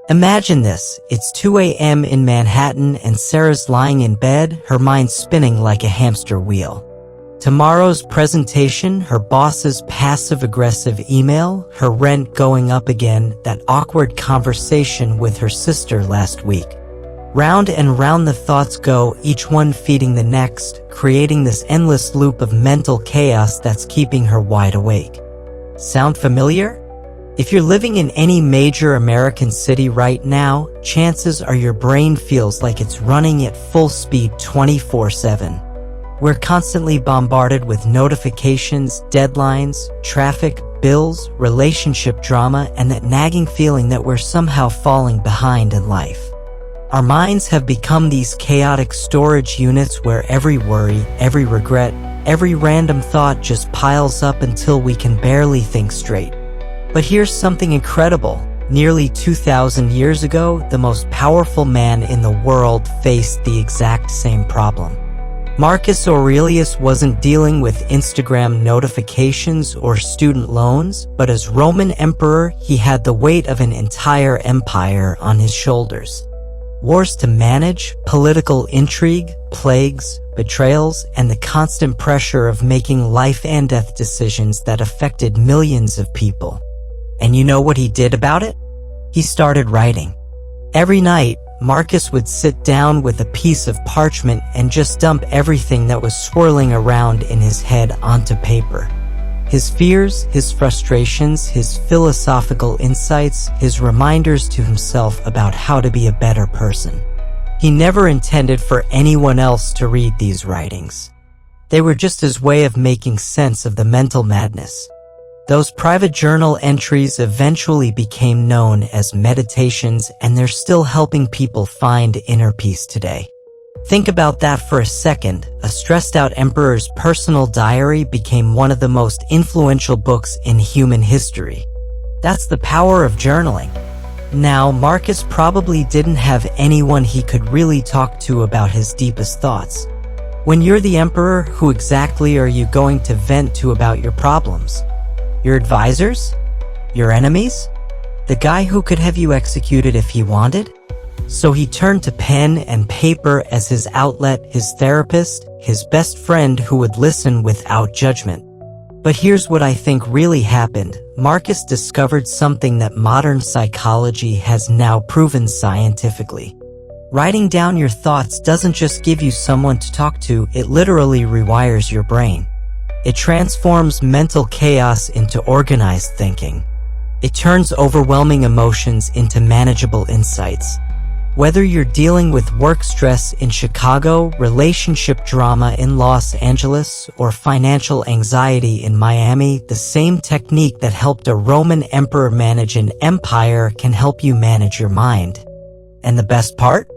Imagine this, it's 2 a.m. in Manhattan and Sarah's lying in bed, her mind spinning like a hamster wheel. Tomorrow's presentation, her boss's passive-aggressive email, her rent going up again, that awkward conversation with her sister last week. Round and round the thoughts go, each one feeding the next, creating this endless loop of mental chaos that's keeping her wide awake. Sound familiar? If you're living in any major American city right now, chances are your brain feels like it's running at full speed 24/7. We're constantly bombarded with notifications, deadlines, traffic, bills, relationship drama, and that nagging feeling that we're somehow falling behind in life. Our minds have become these chaotic storage units where every worry, every regret, every random thought just piles up until we can barely think straight. But here's something incredible. Nearly 2,000 years ago, the most powerful man in the world faced the exact same problem. Marcus Aurelius wasn't dealing with Instagram notifications or student loans, but as Roman emperor, he had the weight of an entire empire on his shoulders. Wars to manage, political intrigue, plagues, betrayals, and the constant pressure of making life and death decisions that affected millions of people. And you know what he did about it? He started writing. Every night, Marcus would sit down with a piece of parchment and just dump everything that was swirling around in his head onto paper. His fears, his frustrations, his philosophical insights, his reminders to himself about how to be a better person. He never intended for anyone else to read these writings. They were just his way of making sense of the mental madness. Those private journal entries eventually became known as meditations, and they're still helping people find inner peace today. Think about that for a second. A stressed-out emperor's personal diary became one of the most influential books in human history. That's the power of journaling. Now, Marcus probably didn't have anyone he could really talk to about his deepest thoughts. When you're the emperor, who exactly are you going to vent to about your problems? Your advisors? Your enemies? The guy who could have you executed if he wanted? So he turned to pen and paper as his outlet, his therapist, his best friend who would listen without judgment. But here's what I think really happened. Marcus discovered something that modern psychology has now proven scientifically. Writing down your thoughts doesn't just give you someone to talk to, it literally rewires your brain. It transforms mental chaos into organized thinking. It turns overwhelming emotions into manageable insights. Whether you're dealing with work stress in Chicago, relationship drama in Los Angeles, or financial anxiety in Miami, the same technique that helped a Roman emperor manage an empire can help you manage your mind. And the best part?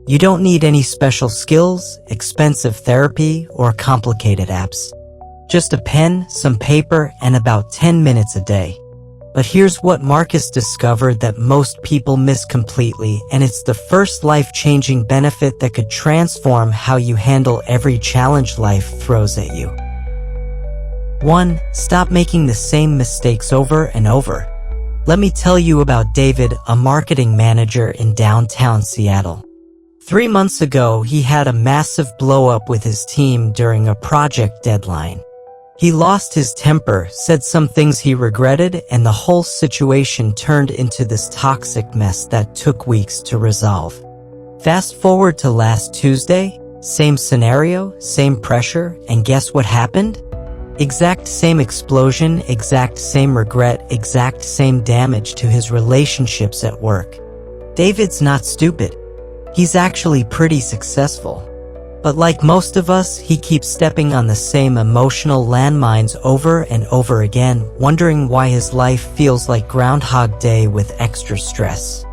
You don't need any special skills, expensive therapy, or complicated apps. Just a pen, some paper, and about 10 minutes a day. But here's what Marcus discovered that most people miss completely, and it's the first life-changing benefit that could transform how you handle every challenge life throws at you. 1. Stop making the same mistakes over and over. Let me tell you about David, a marketing manager in downtown Seattle. 3 months ago, he had a massive blow-up with his team during a project deadline. He lost his temper, said some things he regretted, and the whole situation turned into this toxic mess that took weeks to resolve. Fast forward to last Tuesday, same scenario, same pressure, and guess what happened? Exact same explosion, exact same regret, exact same damage to his relationships at work. David's not stupid. He's actually pretty successful. But like most of us, he keeps stepping on the same emotional landmines over and over again, wondering why his life feels like Groundhog Day with extra stress.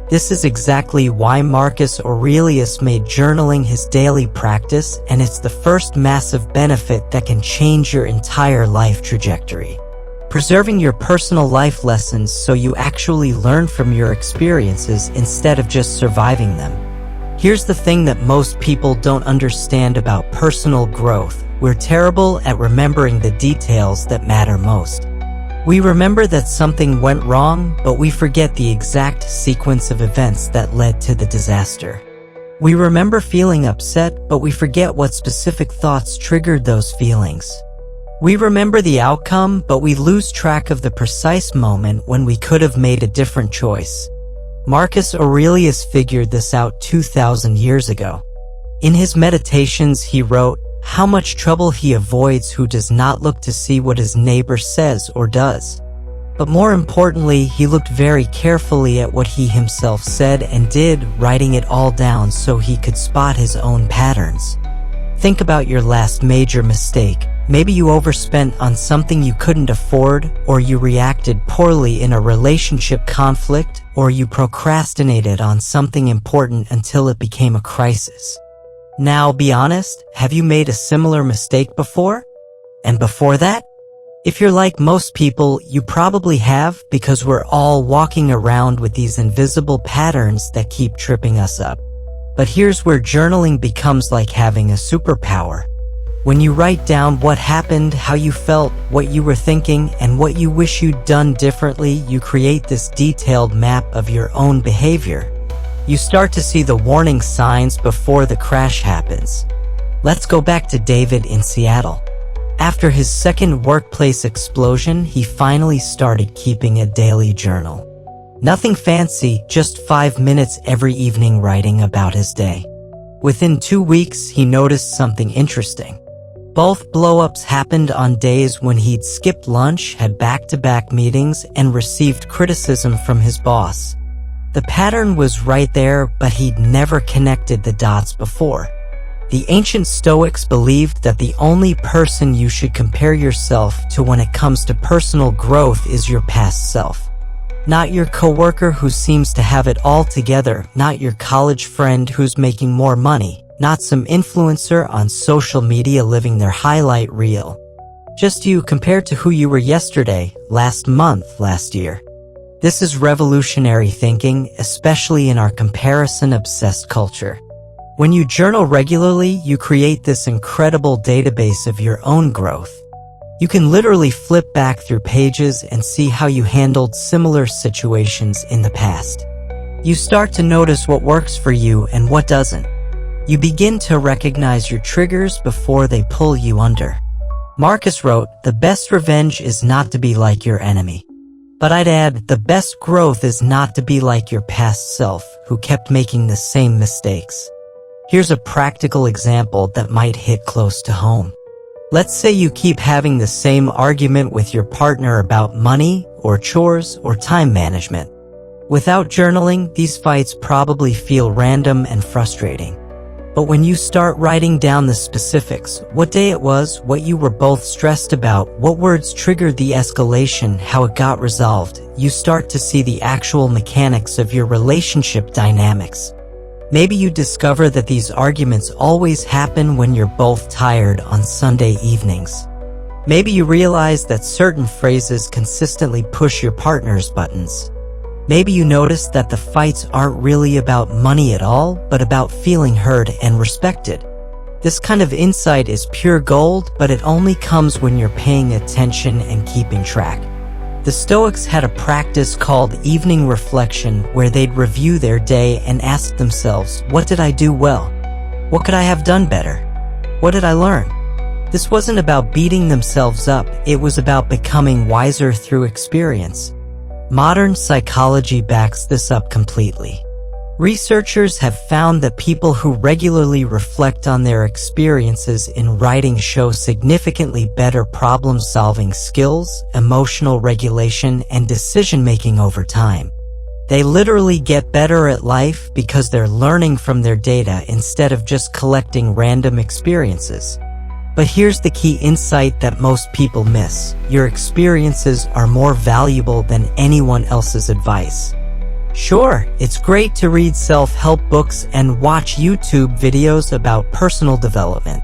This is exactly why Marcus Aurelius made journaling his daily practice, and it's the first massive benefit that can change your entire life trajectory. Preserving your personal life lessons so you actually learn from your experiences instead of just surviving them. Here's the thing that most people don't understand about personal growth. We're terrible at remembering the details that matter most. We remember that something went wrong, but we forget the exact sequence of events that led to the disaster. We remember feeling upset, but we forget what specific thoughts triggered those feelings. We remember the outcome, but we lose track of the precise moment when we could have made a different choice. Marcus Aurelius figured this out 2,000 years ago. In his Meditations, he wrote, "How much trouble he avoids who does not look to see what his neighbor says or does." But more importantly, he looked very carefully at what he himself said and did, writing it all down so he could spot his own patterns. Think about your last major mistake. Maybe you overspent on something you couldn't afford, or you reacted poorly in a relationship conflict, or you procrastinated on something important until it became a crisis. Now, be honest, have you made a similar mistake before? And before that? If you're like most people, you probably have, because we're all walking around with these invisible patterns that keep tripping us up. But here's where journaling becomes like having a superpower. When you write down what happened, how you felt, what you were thinking, and what you wish you'd done differently, you create this detailed map of your own behavior. You start to see the warning signs before the crash happens. Let's go back to David in Seattle. After his second workplace explosion, he finally started keeping a daily journal. Nothing fancy, just 5 minutes every evening writing about his day. Within 2 weeks, he noticed something interesting. Both blow-ups happened on days when he'd skipped lunch, had back-to-back meetings, and received criticism from his boss. The pattern was right there, but he'd never connected the dots before. The ancient Stoics believed that the only person you should compare yourself to when it comes to personal growth is your past self. Not your coworker who seems to have it all together, not your college friend who's making more money, not some influencer on social media living their highlight reel. Just you compared to who you were yesterday, last month, last year. This is revolutionary thinking, especially in our comparison-obsessed culture. When you journal regularly, you create this incredible database of your own growth. You can literally flip back through pages and see how you handled similar situations in the past. You start to notice what works for you and what doesn't. You begin to recognize your triggers before they pull you under. Marcus wrote, "The best revenge is not to be like your enemy." But I'd add, the best growth is not to be like your past self, who kept making the same mistakes. Here's a practical example that might hit close to home. Let's say you keep having the same argument with your partner about money, or chores, or time management. Without journaling, these fights probably feel random and frustrating. But when you start writing down the specifics, what day it was, what you were both stressed about, what words triggered the escalation, how it got resolved, you start to see the actual mechanics of your relationship dynamics. Maybe you discover that these arguments always happen when you're both tired on Sunday evenings. Maybe you realize that certain phrases consistently push your partner's buttons. Maybe you notice that the fights aren't really about money at all, but about feeling heard and respected. This kind of insight is pure gold, but it only comes when you're paying attention and keeping track. The Stoics had a practice called evening reflection, where they'd review their day and ask themselves, what did I do well? What could I have done better? What did I learn? This wasn't about beating themselves up, it was about becoming wiser through experience. Modern psychology backs this up completely. Researchers have found that people who regularly reflect on their experiences in writing show significantly better problem-solving skills, emotional regulation, and decision-making over time. They literally get better at life because they're learning from their data instead of just collecting random experiences. But here's the key insight that most people miss. Your experiences are more valuable than anyone else's advice. Sure, it's great to read self-help books and watch YouTube videos about personal development.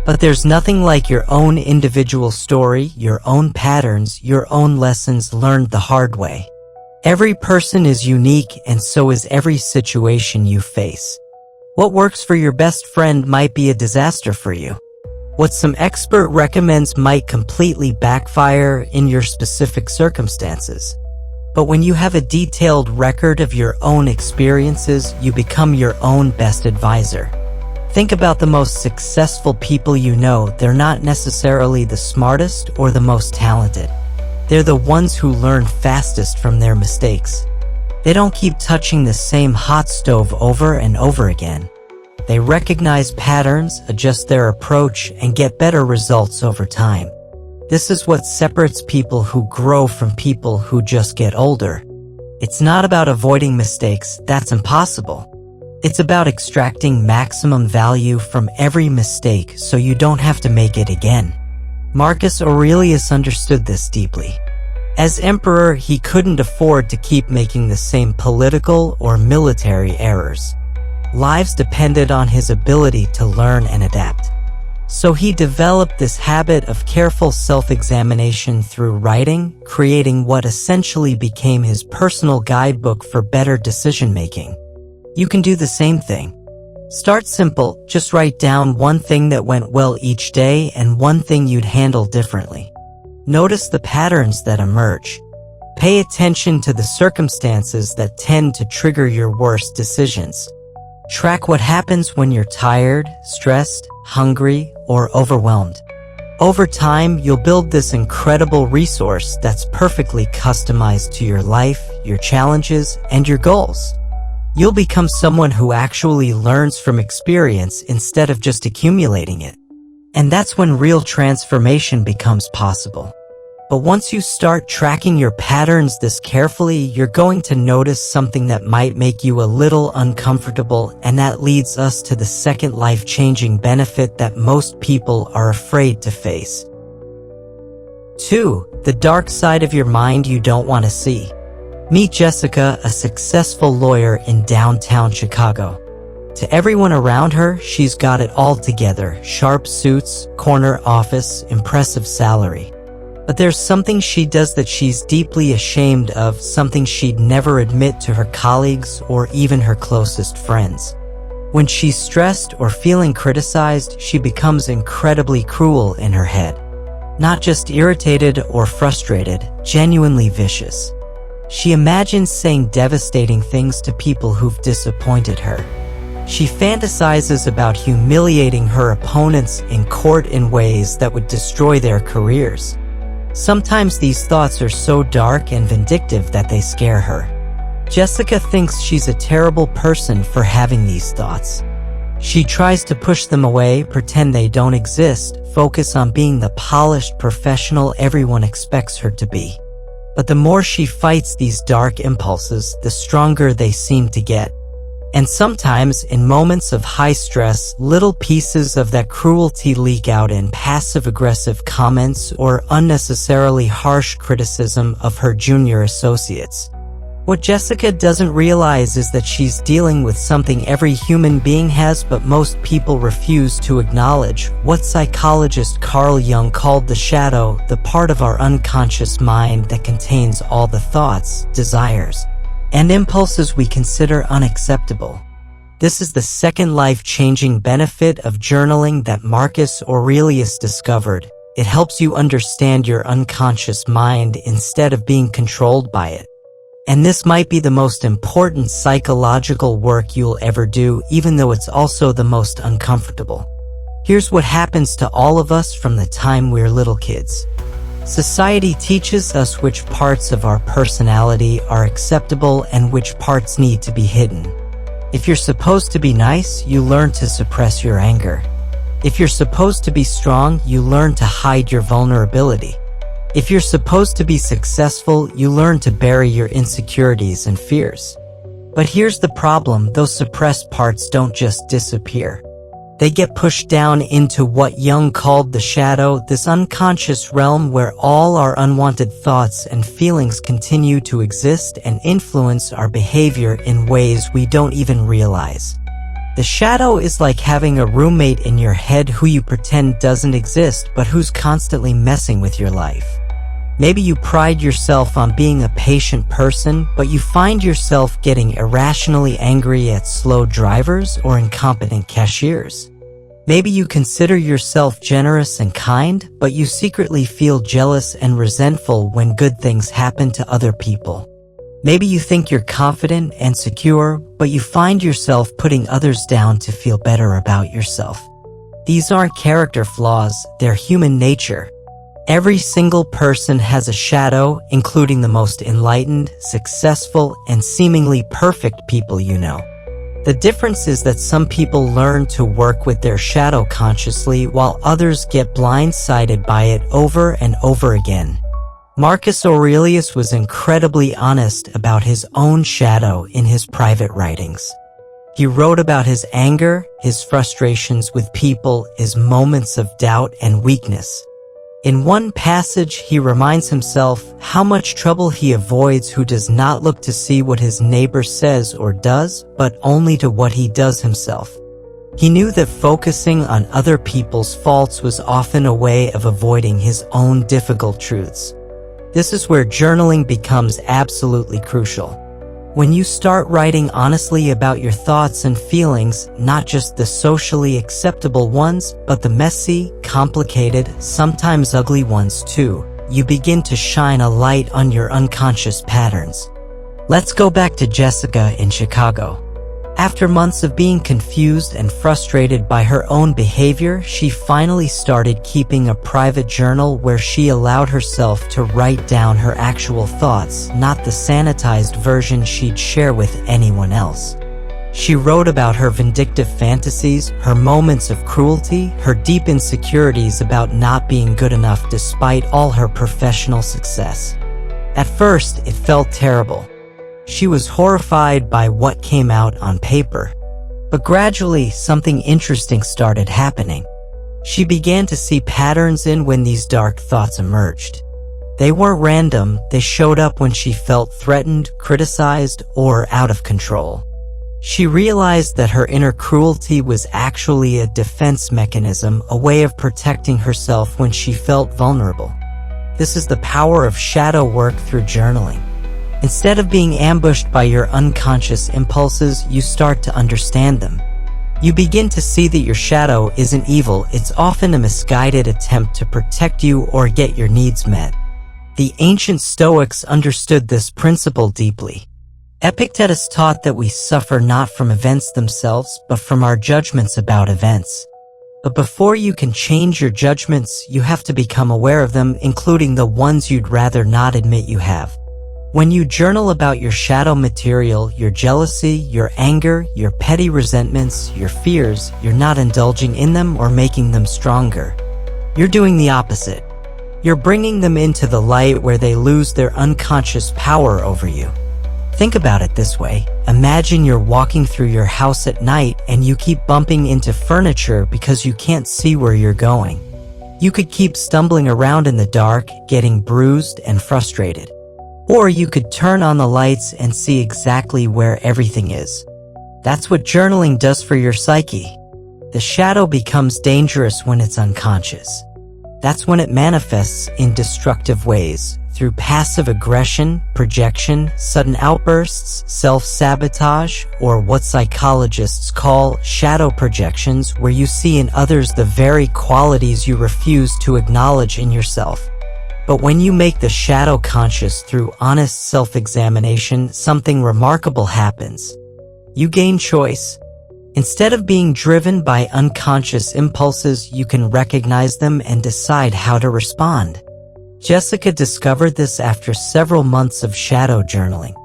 But there's nothing like your own individual story, your own patterns, your own lessons learned the hard way. Every person is unique, and so is every situation you face. What works for your best friend might be a disaster for you. What some expert recommends might completely backfire in your specific circumstances. But when you have a detailed record of your own experiences, you become your own best advisor. Think about the most successful people you know. They're not necessarily the smartest or the most talented. They're the ones who learn fastest from their mistakes. They don't keep touching the same hot stove over and over again. They recognize patterns, adjust their approach, and get better results over time. This is what separates people who grow from people who just get older. It's not about avoiding mistakes, that's impossible. It's about extracting maximum value from every mistake so you don't have to make it again. Marcus Aurelius understood this deeply. As emperor, he couldn't afford to keep making the same political or military errors. Lives depended on his ability to learn and adapt. So he developed this habit of careful self-examination through writing, creating what essentially became his personal guidebook for better decision-making. You can do the same thing. Start simple, just write down one thing that went well each day and one thing you'd handle differently. Notice the patterns that emerge. Pay attention to the circumstances that tend to trigger your worst decisions. Track what happens when you're tired, stressed, hungry, or overwhelmed. Over time, you'll build this incredible resource that's perfectly customized to your life, your challenges, and your goals. You'll become someone who actually learns from experience instead of just accumulating it. And that's when real transformation becomes possible. But once you start tracking your patterns this carefully, you're going to notice something that might make you a little uncomfortable, and that leads us to the second life-changing benefit that most people are afraid to face. 2. The dark side of your mind you don't want to see. Meet Jessica, a successful lawyer in downtown Chicago. To everyone around her, she's got it all together: sharp suits, corner office, impressive salary. But there's something she does that she's deeply ashamed of, something she'd never admit to her colleagues or even her closest friends. When she's stressed or feeling criticized, she becomes incredibly cruel in her head. Not just irritated or frustrated, genuinely vicious. She imagines saying devastating things to people who've disappointed her. She fantasizes about humiliating her opponents in court in ways that would destroy their careers. Sometimes these thoughts are so dark and vindictive that they scare her. Jessica thinks she's a terrible person for having these thoughts. She tries to push them away, pretend they don't exist, focus on being the polished professional everyone expects her to be. But the more she fights these dark impulses, the stronger they seem to get. And sometimes, in moments of high stress, little pieces of that cruelty leak out in passive-aggressive comments or unnecessarily harsh criticism of her junior associates. What Jessica doesn't realize is that she's dealing with something every human being has, but most people refuse to acknowledge: what psychologist Carl Jung called the shadow, the part of our unconscious mind that contains all the thoughts, desires, and impulses we consider unacceptable. This is the second life-changing benefit of journaling that Marcus Aurelius discovered. It helps you understand your unconscious mind instead of being controlled by it. And this might be the most important psychological work you'll ever do, even though it's also the most uncomfortable. Here's what happens to all of us from the time we're little kids. Society teaches us which parts of our personality are acceptable and which parts need to be hidden. If you're supposed to be nice, you learn to suppress your anger. If you're supposed to be strong, you learn to hide your vulnerability. If you're supposed to be successful, you learn to bury your insecurities and fears. But here's the problem: those suppressed parts don't just disappear. They get pushed down into what Jung called the shadow, this unconscious realm where all our unwanted thoughts and feelings continue to exist and influence our behavior in ways we don't even realize. The shadow is like having a roommate in your head who you pretend doesn't exist but who's constantly messing with your life. Maybe you pride yourself on being a patient person, but you find yourself getting irrationally angry at slow drivers or incompetent cashiers. Maybe you consider yourself generous and kind, but you secretly feel jealous and resentful when good things happen to other people. Maybe you think you're confident and secure, but you find yourself putting others down to feel better about yourself. These aren't character flaws, they're human nature. Every single person has a shadow, including the most enlightened, successful, and seemingly perfect people you know. The difference is that some people learn to work with their shadow consciously while others get blindsided by it over and over again. Marcus Aurelius was incredibly honest about his own shadow in his private writings. He wrote about his anger, his frustrations with people, his moments of doubt and weakness. In one passage, he reminds himself how much trouble he avoids who does not look to see what his neighbor says or does, but only to what he does himself. He knew that focusing on other people's faults was often a way of avoiding his own difficult truths. This is where journaling becomes absolutely crucial. When you start writing honestly about your thoughts and feelings, not just the socially acceptable ones, but the messy, complicated, sometimes ugly ones too, you begin to shine a light on your unconscious patterns. Let's go back to Jessica in Chicago. After months of being confused and frustrated by her own behavior, she finally started keeping a private journal where she allowed herself to write down her actual thoughts, not the sanitized version she'd share with anyone else. She wrote about her vindictive fantasies, her moments of cruelty, her deep insecurities about not being good enough despite all her professional success. At first, it felt terrible. She was horrified by what came out on paper. But gradually, something interesting started happening. She began to see patterns in when these dark thoughts emerged. They weren't random, they showed up when she felt threatened, criticized, or out of control. She realized that her inner cruelty was actually a defense mechanism, a way of protecting herself when she felt vulnerable. This is the power of shadow work through journaling. Instead of being ambushed by your unconscious impulses, you start to understand them. You begin to see that your shadow isn't evil, it's often a misguided attempt to protect you or get your needs met. The ancient Stoics understood this principle deeply. Epictetus taught that we suffer not from events themselves, but from our judgments about events. But before you can change your judgments, you have to become aware of them, including the ones you'd rather not admit you have. When you journal about your shadow material, your jealousy, your anger, your petty resentments, your fears, you're not indulging in them or making them stronger. You're doing the opposite. You're bringing them into the light where they lose their unconscious power over you. Think about it this way. Imagine you're walking through your house at night and you keep bumping into furniture because you can't see where you're going. You could keep stumbling around in the dark, getting bruised and frustrated. Or you could turn on the lights and see exactly where everything is. That's what journaling does for your psyche. The shadow becomes dangerous when it's unconscious. That's when it manifests in destructive ways, through passive aggression, projection, sudden outbursts, self-sabotage, or what psychologists call shadow projections, where you see in others the very qualities you refuse to acknowledge in yourself. But when you make the shadow conscious through honest self-examination, something remarkable happens. You gain choice. Instead of being driven by unconscious impulses, you can recognize them and decide how to respond. Jessica discovered this after several months of shadow journaling.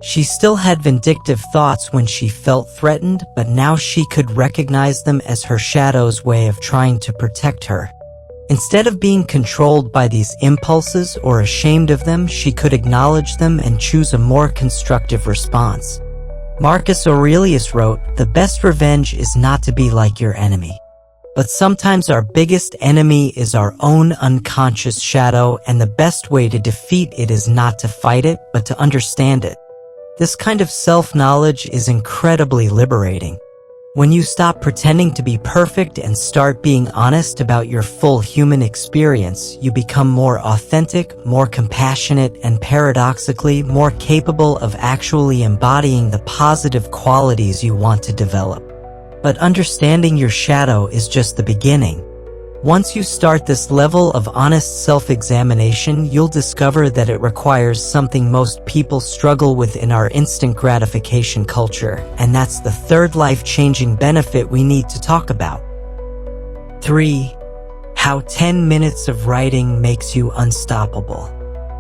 She still had vindictive thoughts when she felt threatened, but now she could recognize them as her shadow's way of trying to protect her. Instead of being controlled by these impulses or ashamed of them, she could acknowledge them and choose a more constructive response. Marcus Aurelius wrote, "The best revenge is not to be like your enemy." But sometimes our biggest enemy is our own unconscious shadow, and the best way to defeat it is not to fight it, but to understand it. This kind of self-knowledge is incredibly liberating. When you stop pretending to be perfect and start being honest about your full human experience, you become more authentic, more compassionate, and paradoxically more capable of actually embodying the positive qualities you want to develop. But understanding your shadow is just the beginning. Once you start this level of honest self-examination, you'll discover that it requires something most people struggle with in our instant gratification culture, and that's the third life-changing benefit we need to talk about. 3. How 10 minutes of writing makes you unstoppable.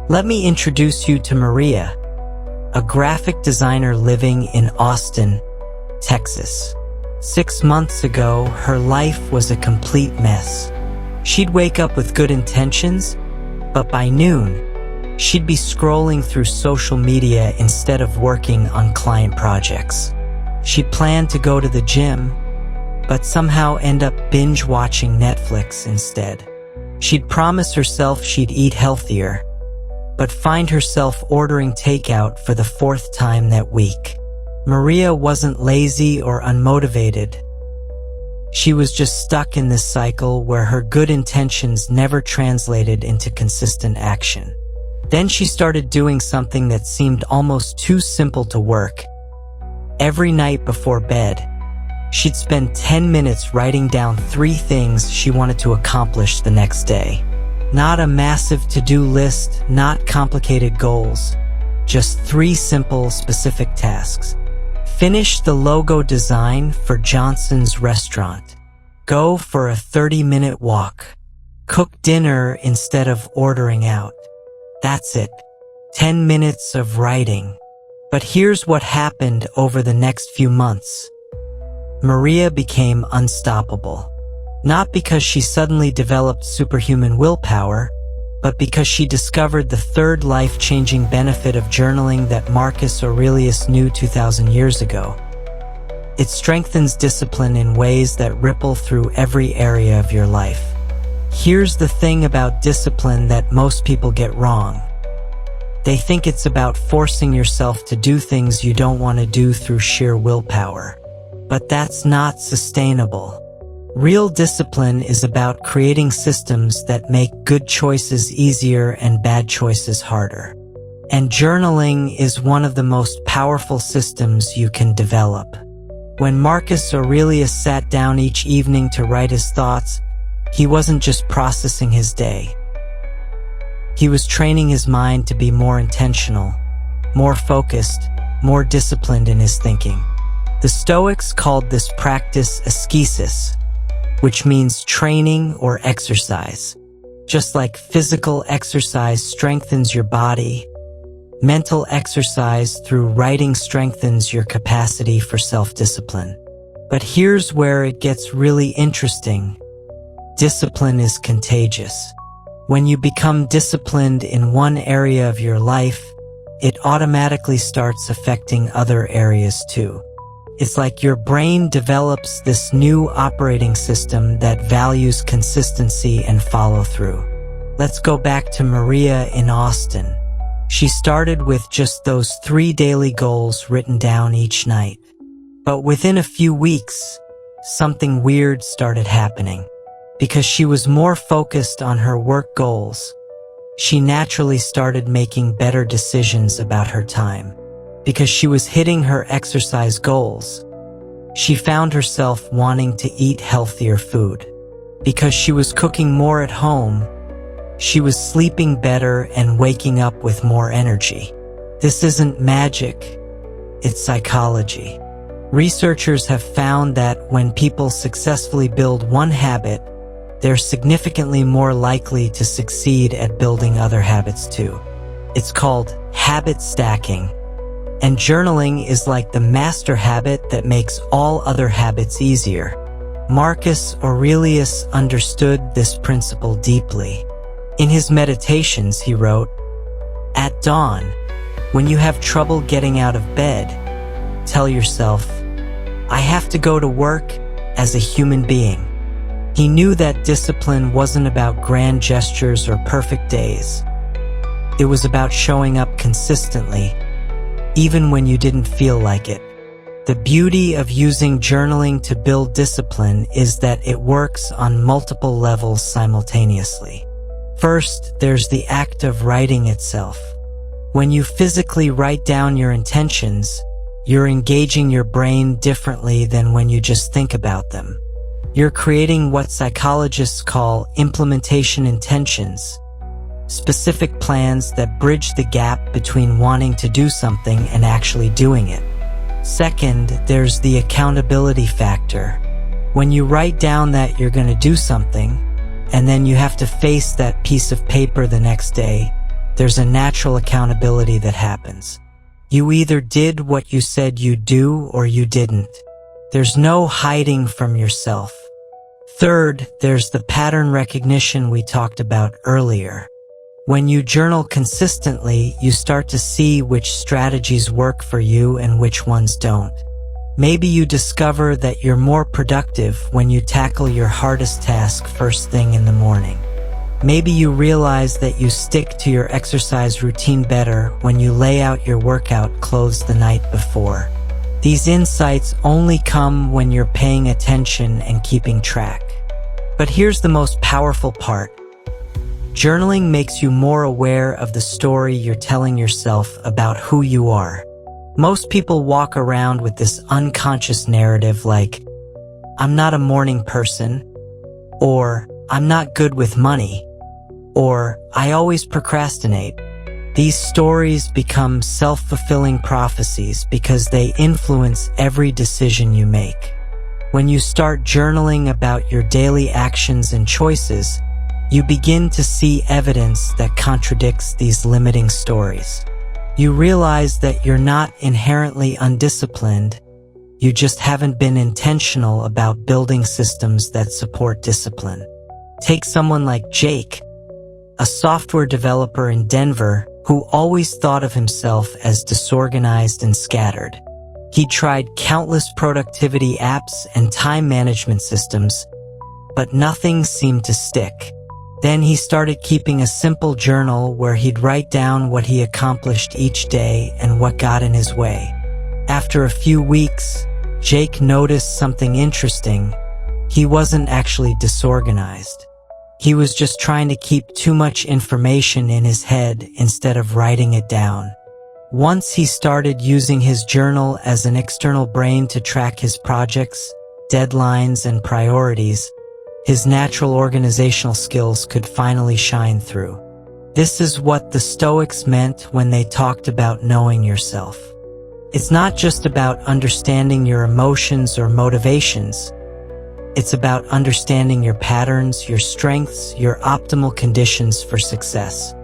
Let me introduce you to Maria, a graphic designer living in Austin, Texas. 6 months ago, her life was a complete mess. She'd wake up with good intentions, but by noon, she'd be scrolling through social media instead of working on client projects. She'd plan to go to the gym, but somehow end up binge-watching Netflix instead. She'd promise herself she'd eat healthier, but find herself ordering takeout for the 4th time that week. Maria wasn't lazy or unmotivated. She was just stuck in this cycle where her good intentions never translated into consistent action. Then she started doing something that seemed almost too simple to work. Every night before bed, she'd spend 10 minutes writing down 3 things she wanted to accomplish the next day. Not a massive to-do list, not complicated goals, just 3 simple, specific tasks. Finish the logo design for Johnson's restaurant. Go for a 30-minute walk. Cook dinner instead of ordering out. That's it. 10 minutes of writing. But here's what happened over the next few months. Maria became unstoppable. Not because she suddenly developed superhuman willpower, but because she discovered the third life-changing benefit of journaling that Marcus Aurelius knew 2,000 years ago. It strengthens discipline in ways that ripple through every area of your life. Here's the thing about discipline that most people get wrong. They think it's about forcing yourself to do things you don't want to do through sheer willpower. But that's not sustainable. Real discipline is about creating systems that make good choices easier and bad choices harder. And journaling is one of the most powerful systems you can develop. When Marcus Aurelius sat down each evening to write his thoughts, he wasn't just processing his day. He was training his mind to be more intentional, more focused, more disciplined in his thinking. The Stoics called this practice ascesis, which means training or exercise. Just like physical exercise strengthens your body, mental exercise through writing strengthens your capacity for self-discipline. But here's where it gets really interesting. Discipline is contagious. When you become disciplined in one area of your life, it automatically starts affecting other areas too. It's like your brain develops this new operating system that values consistency and follow-through. Let's go back to Maria in Austin. She started with just those 3 daily goals written down each night. But within a few weeks, something weird started happening. Because she was more focused on her work goals, she naturally started making better decisions about her time. Because she was hitting her exercise goals, she found herself wanting to eat healthier food. Because she was cooking more at home, she was sleeping better and waking up with more energy. This isn't magic, it's psychology. Researchers have found that when people successfully build one habit, they're significantly more likely to succeed at building other habits too. It's called habit stacking. And journaling is like the master habit that makes all other habits easier. Marcus Aurelius understood this principle deeply. In his meditations, he wrote, "At dawn, when you have trouble getting out of bed, tell yourself, I have to go to work as a human being." He knew that discipline wasn't about grand gestures or perfect days. It was about showing up consistently, even when you didn't feel like it. The beauty of using journaling to build discipline is that it works on multiple levels simultaneously. First, there's the act of writing itself. When you physically write down your intentions, You're engaging your brain differently than when you just think about them. You're creating what psychologists call implementation intentions, specific plans that bridge the gap between wanting to do something and actually doing it. Second, there's the accountability factor. When you write down that you're going to do something, and then you have to face that piece of paper the next day, there's a natural accountability that happens. You either did what you said you'd do or you didn't. There's no hiding from yourself. Third, there's the pattern recognition we talked about earlier. When you journal consistently, you start to see which strategies work for you and which ones don't. Maybe you discover that you're more productive when you tackle your hardest task first thing in the morning. Maybe you realize that you stick to your exercise routine better when you lay out your workout clothes the night before. These insights only come when you're paying attention and keeping track. But here's the most powerful part. Journaling makes you more aware of the story you're telling yourself about who you are. Most people walk around with this unconscious narrative like, I'm not a morning person, or I'm not good with money, or I always procrastinate. These stories become self-fulfilling prophecies because they influence every decision you make. When you start journaling about your daily actions and choices, you begin to see evidence that contradicts these limiting stories. You realize that you're not inherently undisciplined, you just haven't been intentional about building systems that support discipline. Take someone like Jake, a software developer in Denver who always thought of himself as disorganized and scattered. He tried countless productivity apps and time management systems, but nothing seemed to stick. Then he started keeping a simple journal where he'd write down what he accomplished each day and what got in his way. After a few weeks, Jake noticed something interesting. He wasn't actually disorganized. He was just trying to keep too much information in his head instead of writing it down. Once he started using his journal as an external brain to track his projects, deadlines, and priorities, his natural organizational skills could finally shine through. This is what the Stoics meant when they talked about knowing yourself. It's not just about understanding your emotions or motivations. It's about understanding your patterns, your strengths, your optimal conditions for success.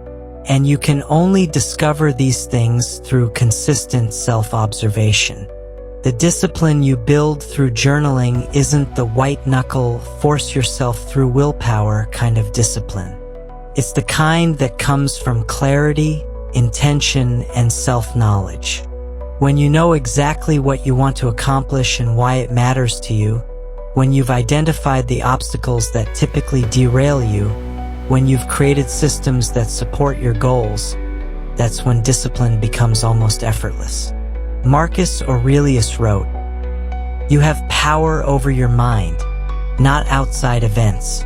And you can only discover these things through consistent self-observation. The discipline you build through journaling isn't the white-knuckle, force-yourself-through willpower kind of discipline. It's the kind that comes from clarity, intention, and self-knowledge. When you know exactly what you want to accomplish and why it matters to you, when you've identified the obstacles that typically derail you, when you've created systems that support your goals, that's when discipline becomes almost effortless. Marcus Aurelius wrote, "You have power over your mind, not outside events.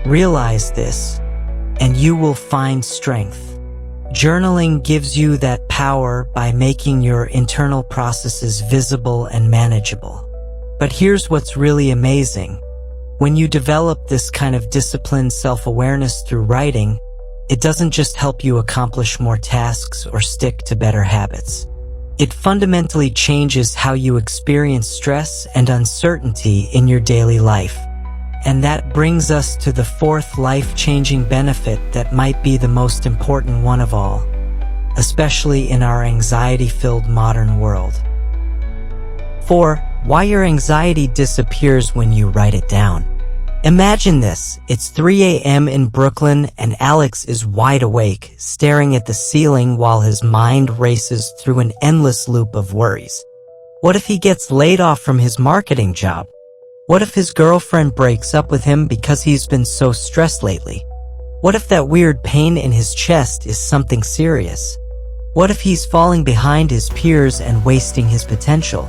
Realize this, and you will find strength." Journaling gives you that power by making your internal processes visible and manageable. But here's what's really amazing. When you develop this kind of disciplined self-awareness through writing, it doesn't just help you accomplish more tasks or stick to better habits. It fundamentally changes how you experience stress and uncertainty in your daily life. And that brings us to the fourth life-changing benefit that might be the most important one of all, especially in our anxiety-filled modern world. 4. Why your anxiety disappears when you write it down. Imagine this. It's 3 a.m. in Brooklyn and Alex is wide awake, staring at the ceiling while his mind races through an endless loop of worries. What if he gets laid off from his marketing job? What if his girlfriend breaks up with him because he's been so stressed lately? What if that weird pain in his chest is something serious? What if he's falling behind his peers and wasting his potential?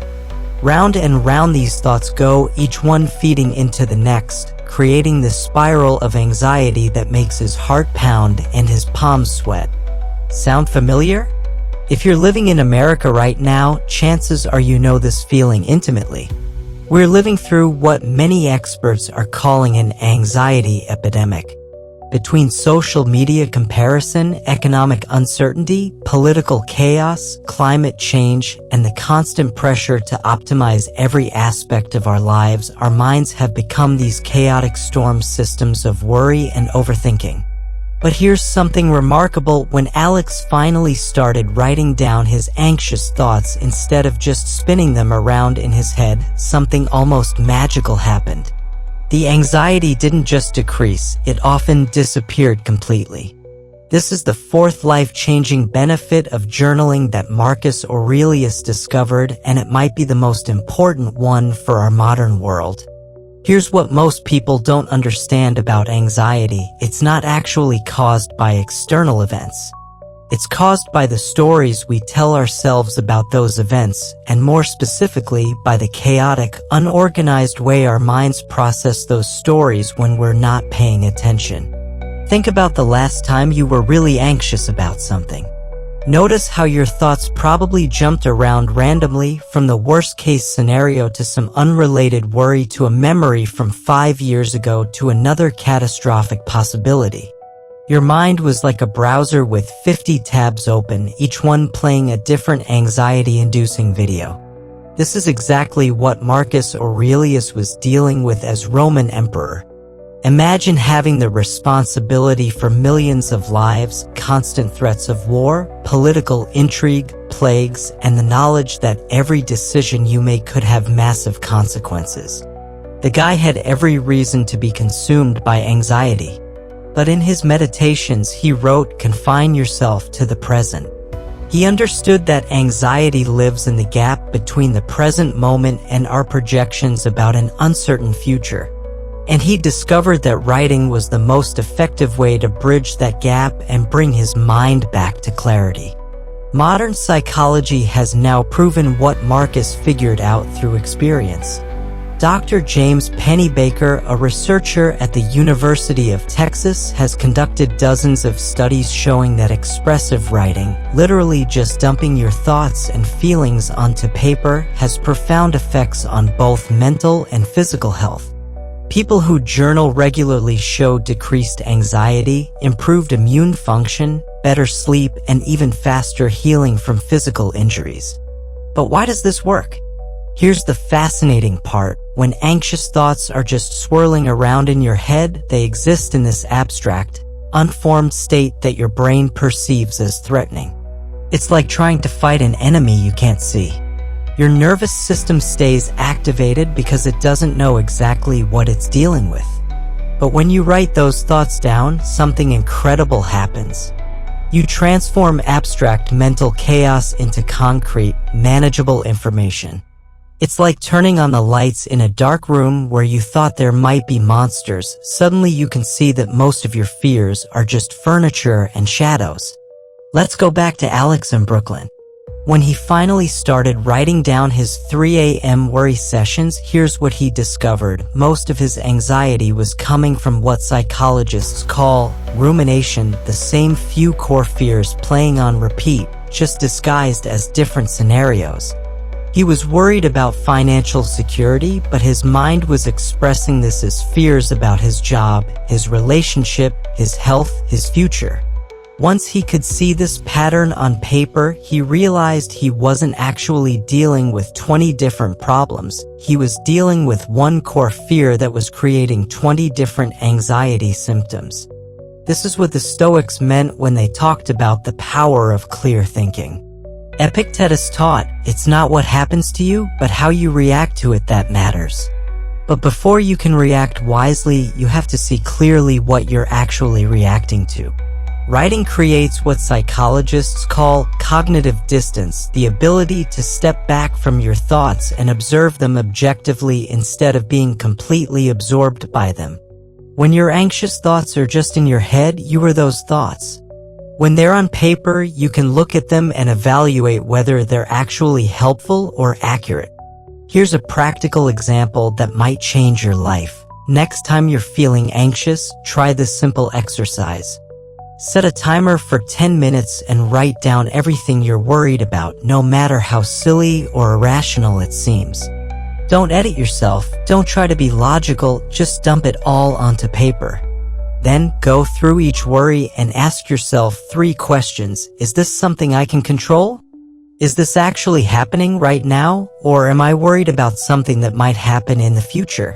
Round and round these thoughts go, each one feeding into the next, creating this spiral of anxiety that makes his heart pound and his palms sweat. Sound familiar? If you're living in America right now, chances are you know this feeling intimately. We're living through what many experts are calling an anxiety epidemic. Between social media comparison, economic uncertainty, political chaos, climate change, and the constant pressure to optimize every aspect of our lives, our minds have become these chaotic storm systems of worry and overthinking. But here's something remarkable: when Alex finally started writing down his anxious thoughts instead of just spinning them around in his head, something almost magical happened. The anxiety didn't just decrease, it often disappeared completely. This is the fourth life-changing benefit of journaling that Marcus Aurelius discovered, and it might be the most important one for our modern world. Here's what most people don't understand about anxiety: it's not actually caused by external events. It's caused by the stories we tell ourselves about those events, and more specifically, by the chaotic, unorganized way our minds process those stories when we're not paying attention. Think about the last time you were really anxious about something. Notice how your thoughts probably jumped around randomly, from the worst-case scenario to some unrelated worry to a memory from 5 years ago to another catastrophic possibility. Your mind was like a browser with 50 tabs open, each one playing a different anxiety-inducing video. This is exactly what Marcus Aurelius was dealing with as Roman emperor. Imagine having the responsibility for millions of lives, constant threats of war, political intrigue, plagues, and the knowledge that every decision you make could have massive consequences. The guy had every reason to be consumed by anxiety. But in his meditations he wrote, "Confine yourself to the present." He understood that anxiety lives in the gap between the present moment and our projections about an uncertain future. And he discovered that writing was the most effective way to bridge that gap and bring his mind back to clarity. Modern psychology has now proven what Marcus figured out through experience. Dr. James Pennebaker, a researcher at the University of Texas, has conducted dozens of studies showing that expressive writing, literally just dumping your thoughts and feelings onto paper, has profound effects on both mental and physical health. People who journal regularly show decreased anxiety, improved immune function, better sleep, and even faster healing from physical injuries. But why does this work? Here's the fascinating part. When anxious thoughts are just swirling around in your head, they exist in this abstract, unformed state that your brain perceives as threatening. It's like trying to fight an enemy you can't see. Your nervous system stays activated because it doesn't know exactly what it's dealing with. But when you write those thoughts down, something incredible happens. You transform abstract mental chaos into concrete, manageable information. It's like turning on the lights in a dark room where you thought there might be monsters. Suddenly you can see that most of your fears are just furniture and shadows. Let's go back to Alex in Brooklyn. When he finally started writing down his 3 a.m. worry sessions, here's what he discovered. Most of his anxiety was coming from what psychologists call rumination, the same few core fears playing on repeat, just disguised as different scenarios. He was worried about financial security, but his mind was expressing this as fears about his job, his relationship, his health, his future. Once he could see this pattern on paper, he realized he wasn't actually dealing with 20 different problems. He was dealing with one core fear that was creating 20 different anxiety symptoms. This is what the Stoics meant when they talked about the power of clear thinking. Epictetus taught, it's not what happens to you, but how you react to it that matters. But before you can react wisely, you have to see clearly what you're actually reacting to. Writing creates what psychologists call cognitive distance, the ability to step back from your thoughts and observe them objectively instead of being completely absorbed by them. When your anxious thoughts are just in your head, you are those thoughts. When they're on paper, you can look at them and evaluate whether they're actually helpful or accurate. Here's a practical example that might change your life. Next time you're feeling anxious, try this simple exercise. Set a timer for 10 minutes and write down everything you're worried about, no matter how silly or irrational it seems. Don't edit yourself, don't try to be logical, just dump it all onto paper. Then go through each worry and ask yourself 3 questions. Is this something I can control? Is this actually happening right now, or am I worried about something that might happen in the future?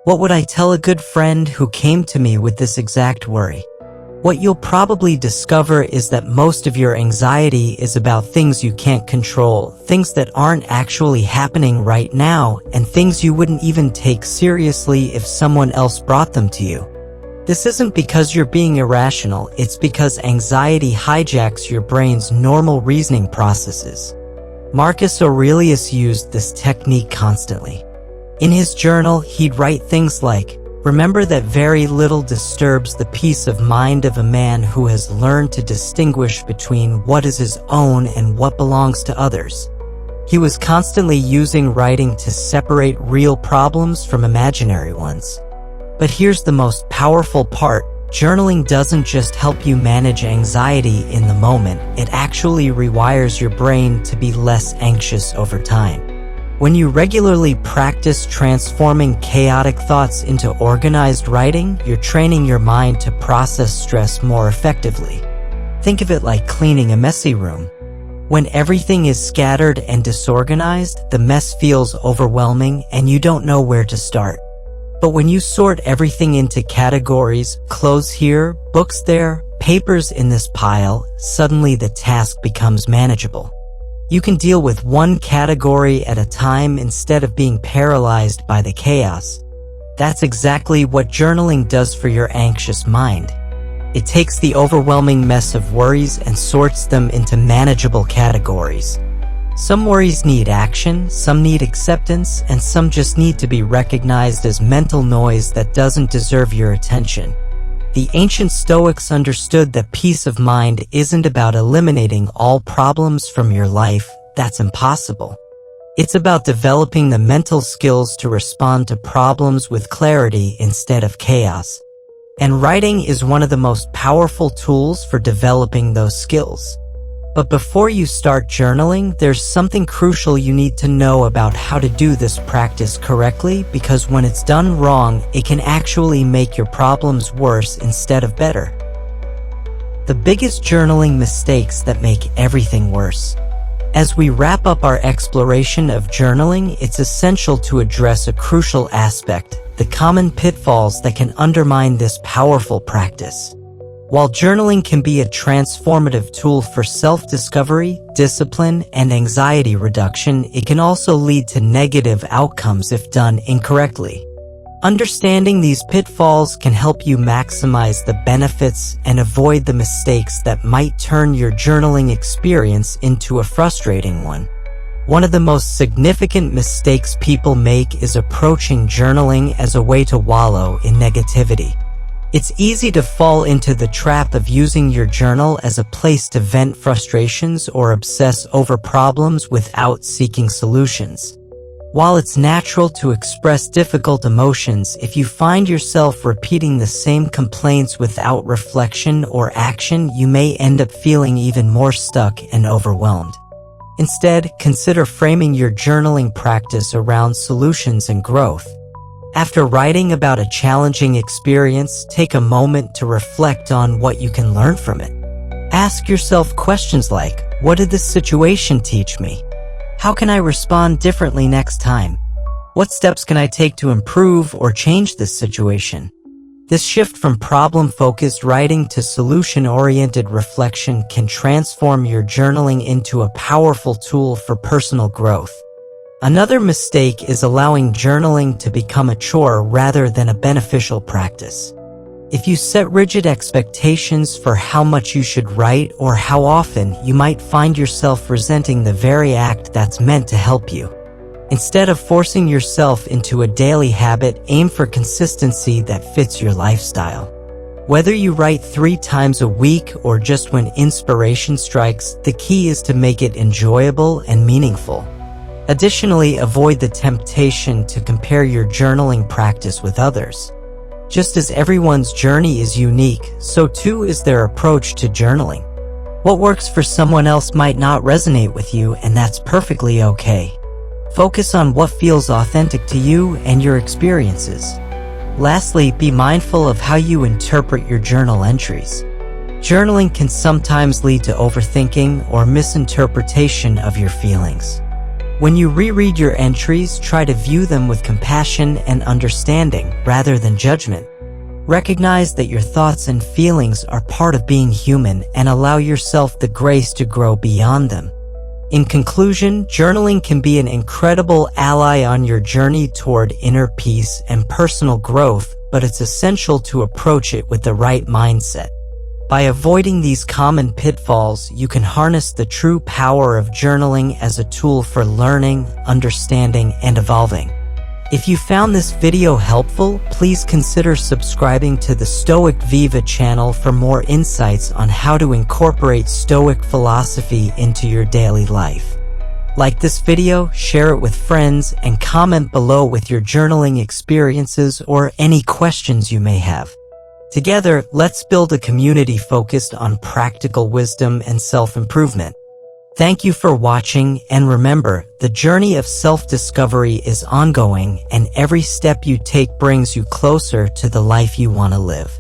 What would I tell a good friend who came to me with this exact worry? What you'll probably discover is that most of your anxiety is about things you can't control, things that aren't actually happening right now, and things you wouldn't even take seriously if someone else brought them to you. This isn't because you're being irrational, it's because anxiety hijacks your brain's normal reasoning processes. Marcus Aurelius used this technique constantly. In his journal, he'd write things like, "Remember that very little disturbs the peace of mind of a man who has learned to distinguish between what is his own and what belongs to others." He was constantly using writing to separate real problems from imaginary ones. But here's the most powerful part. Journaling doesn't just help you manage anxiety in the moment, it actually rewires your brain to be less anxious over time. When you regularly practice transforming chaotic thoughts into organized writing, you're training your mind to process stress more effectively. Think of it like cleaning a messy room. When everything is scattered and disorganized, the mess feels overwhelming and you don't know where to start. But when you sort everything into categories, clothes here, books there, papers in this pile, suddenly the task becomes manageable. You can deal with one category at a time instead of being paralyzed by the chaos. That's exactly what journaling does for your anxious mind. It takes the overwhelming mess of worries and sorts them into manageable categories. Some worries need action, some need acceptance, and some just need to be recognized as mental noise that doesn't deserve your attention. The ancient Stoics understood that peace of mind isn't about eliminating all problems from your life. That's impossible. It's about developing the mental skills to respond to problems with clarity instead of chaos. And writing is one of the most powerful tools for developing those skills. But before you start journaling, there's something crucial you need to know about how to do this practice correctly, because when it's done wrong, it can actually make your problems worse instead of better. The biggest journaling mistakes that make everything worse. As we wrap up our exploration of journaling, it's essential to address a crucial aspect, the common pitfalls that can undermine this powerful practice. While journaling can be a transformative tool for self-discovery, discipline, and anxiety reduction, it can also lead to negative outcomes if done incorrectly. Understanding these pitfalls can help you maximize the benefits and avoid the mistakes that might turn your journaling experience into a frustrating one. One of the most significant mistakes people make is approaching journaling as a way to wallow in negativity. It's easy to fall into the trap of using your journal as a place to vent frustrations or obsess over problems without seeking solutions. While it's natural to express difficult emotions, if you find yourself repeating the same complaints without reflection or action, you may end up feeling even more stuck and overwhelmed. Instead, consider framing your journaling practice around solutions and growth. After writing about a challenging experience, take a moment to reflect on what you can learn from it. Ask yourself questions like, what did this situation teach me? How can I respond differently next time? What steps can I take to improve or change this situation? This shift from problem-focused writing to solution-oriented reflection can transform your journaling into a powerful tool for personal growth. Another mistake is allowing journaling to become a chore rather than a beneficial practice. If you set rigid expectations for how much you should write or how often, you might find yourself resenting the very act that's meant to help you. Instead of forcing yourself into a daily habit, aim for consistency that fits your lifestyle. Whether you write 3 times a week or just when inspiration strikes, the key is to make it enjoyable and meaningful. Additionally, avoid the temptation to compare your journaling practice with others. Just as everyone's journey is unique, so too is their approach to journaling. What works for someone else might not resonate with you, and that's perfectly okay. Focus on what feels authentic to you and your experiences. Lastly, be mindful of how you interpret your journal entries. Journaling can sometimes lead to overthinking or misinterpretation of your feelings. When you reread your entries, try to view them with compassion and understanding rather than judgment. Recognize that your thoughts and feelings are part of being human and allow yourself the grace to grow beyond them. In conclusion, journaling can be an incredible ally on your journey toward inner peace and personal growth, but it's essential to approach it with the right mindset. By avoiding these common pitfalls, you can harness the true power of journaling as a tool for learning, understanding, and evolving. If you found this video helpful, please consider subscribing to the Stoic Viva channel for more insights on how to incorporate Stoic philosophy into your daily life. Like this video, share it with friends, and comment below with your journaling experiences or any questions you may have. Together, let's build a community focused on practical wisdom and self-improvement. Thank you for watching, and remember, the journey of self-discovery is ongoing, and every step you take brings you closer to the life you want to live.